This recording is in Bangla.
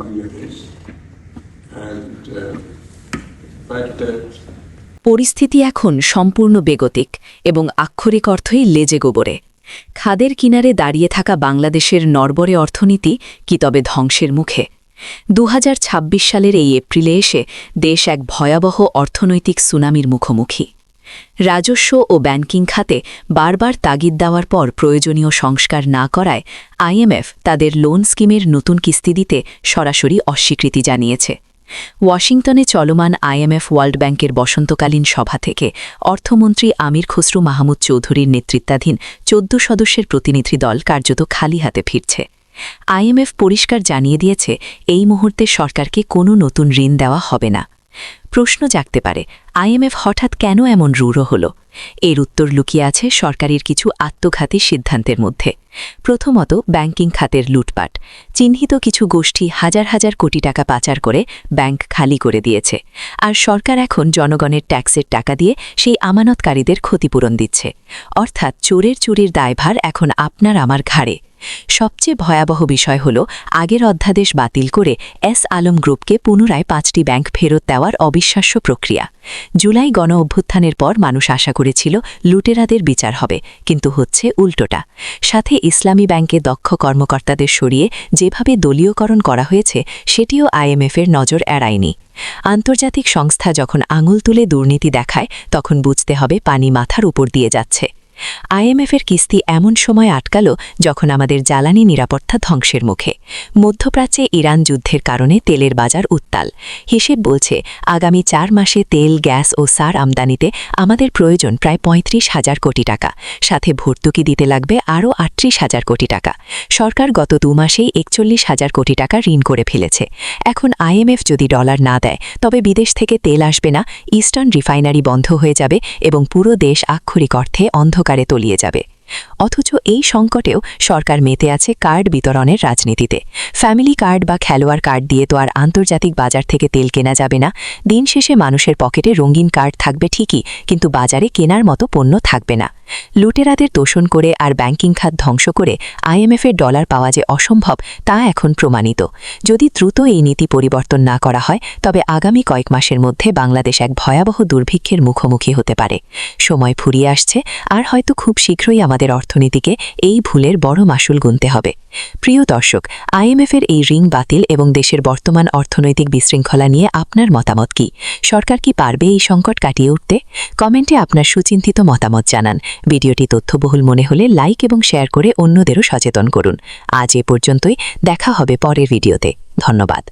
Bangladesh. And fact that পরিস্থিতি এখন সম্পূর্ণ বেগতিক এবং আক্ষরিক অর্থই লেজে গোবরে। খাদের কিনারে দাঁড়িয়ে থাকা বাংলাদেশের নড়বড়ে অর্থনীতি কি তবে ধ্বংসের মুখে? ২০২৬ সালের এই এপ্রিলে এসে দেশ এক ভয়াবহ অর্থনৈতিক সুনামির মুখোমুখি। রাজস্ব ও ব্যাংকিং খাতে বারবার তাগিদ দেওয়ার পর প্রয়োজনীয় সংস্কার না করায় আইএমএফ তাদের লোন স্কিমের নতুন কিস্তি দিতে সরাসরি অস্বীকৃতি জানিয়েছে। ওয়াশিংটনে চলমান আইএমএফ ওয়ার্ল্ড ব্যাংকের বসন্তকালীন সভা থেকে অর্থমন্ত্রী আমির খসরু মাহমুদ চৌধুরীর নেতৃত্বাধীন ১৪ সদস্যের প্রতিনিধি দল কার্যত খালি হাতে ফিরছে। আইএমএফ পরিষ্কার জানিয়ে দিয়েছে এই মুহূর্তে সরকারকে কোনো নতুন ঋণ দেওয়া হবে না। প্রশ্ন জাগতে পারে, আইএমএফ হঠাৎ কেন এমন রূঢ় হল? এর উত্তর লুকিয়ে আছে সরকারের কিছু আত্মঘাতী সিদ্ধান্তের মধ্যে। প্রথমত, ব্যাংকিং খাতের লুটপাট। চিহ্নিত কিছু গোষ্ঠী হাজার হাজার কোটি টাকা পাচার করে ব্যাংক খালি করে দিয়েছে, আর সরকার এখন জনগণের ট্যাক্সের টাকা দিয়ে সেই আমানতকারীদের ক্ষতিপূরণ দিচ্ছে। অর্থাৎ চোরের চুরির দায়ভার এখন আপনার আমার ঘাড়ে। সবচেয়ে ভয়াবহ বিষয় হল আগের অধ্যাদেশ বাতিল করে এস আলম গ্রুপকে পুনরায় ৫টি ব্যাংক ফেরত দেওয়ার অবিশ্বাস্য প্রক্রিয়া। জুলাই গণ অভ্যুত্থানের পর মানুষ আশা করেছিল লুটেরাদের বিচার হবে, কিন্তু হচ্ছে উল্টোটা। সাথে ইসলামী ব্যাংকে দক্ষ কর্মকর্তাদের সরিয়ে যেভাবে দলীয়করণ করা হয়েছে সেটিও আইএমএফের নজর এড়ায়নি। আন্তর্জাতিক সংস্থা যখন আঙুল তুলে দুর্নীতি দেখায় তখন বুঝতে হবে পানি মাথার উপর দিয়ে যাচ্ছে। আইএমএফের কিস্তি এমন সময় আটকাল যখন আমাদের জ্বালানি নিরাপত্তা ধ্বংসের মুখে। মধ্যপ্রাচ্যে ইরান যুদ্ধের কারণে তেলের বাজার উত্তাল। হিসেব বলছে আগামী ৪ মাসে তেল, গ্যাস ও সার আমদানিতে আমাদের প্রয়োজন প্রায় ৩৫,০০০ কোটি টাকা। সাথে ভর্তুকি দিতে লাগবে আরও ৩৮,০০০ কোটি টাকা। সরকার গত ২ মাসেই ৪১,০০০ কোটি টাকা ঋণ করে ফেলেছে। এখন আইএমএফ যদি ডলার না দেয় তবে বিদেশ থেকে তেল আসবে না, ইস্টার্ন রিফাইনারি বন্ধ হয়ে যাবে এবং পুরো দেশ আক্ষরিক অর্থে অন্ধকারে তলিয়ে যাবে। অথচ এই সংকটেও সরকার মেতে আছে কার্ড বিতরণের রাজনীতিতে। ফ্যামিলি কার্ড বা খেলোয়াড় কার্ড দিয়ে তো আর আন্তর্জাতিক বাজার থেকে তেল কেনা যাবে না। দিন শেষে মানুষের পকেটে রঙিন কার্ড থাকবে ঠিকই, কিন্তু বাজারে কেনার মতো পণ্য থাকবে না। লুটেরাদের তোষণ করে আর ব্যাংকিং খাত ধ্বংস করে আইএমএফের ডলার পাওয়া যে অসম্ভব তা এখন প্রমাণিত। যদি দ্রুত এই নীতি পরিবর্তন না করা হয় তবে আগামী কয়েক মাসের মধ্যে বাংলাদেশ এক ভয়াবহ দুর্ভিক্ষের মুখোমুখি হতে পারে। সময় ফুরিয়ে আসছে, আর হয়তো খুব শীঘ্রই আমাদের অর্থনীতিকে এই ভুলের বড় মাসুল গুনতে হবে। প্রিয় দর্শক, আইএমএফের এই ঋণ বাতিল এবং দেশের বর্তমান অর্থনৈতিক বিশৃঙ্খলা নিয়ে আপনার মতামত কি? সরকার কি পারবে এই সংকট কাটিয়ে উঠতে? কমেন্টে আপনার সুচিন্তিত মতামত জানান। ভিডিওটি তথ্যবহুল মনে হলে লাইক এবং শেয়ার করে অন্যদেরও সচেতন করুন। আজ এ পর্যন্তই, দেখা হবে পরের ভিডিওতে। ধন্যবাদ।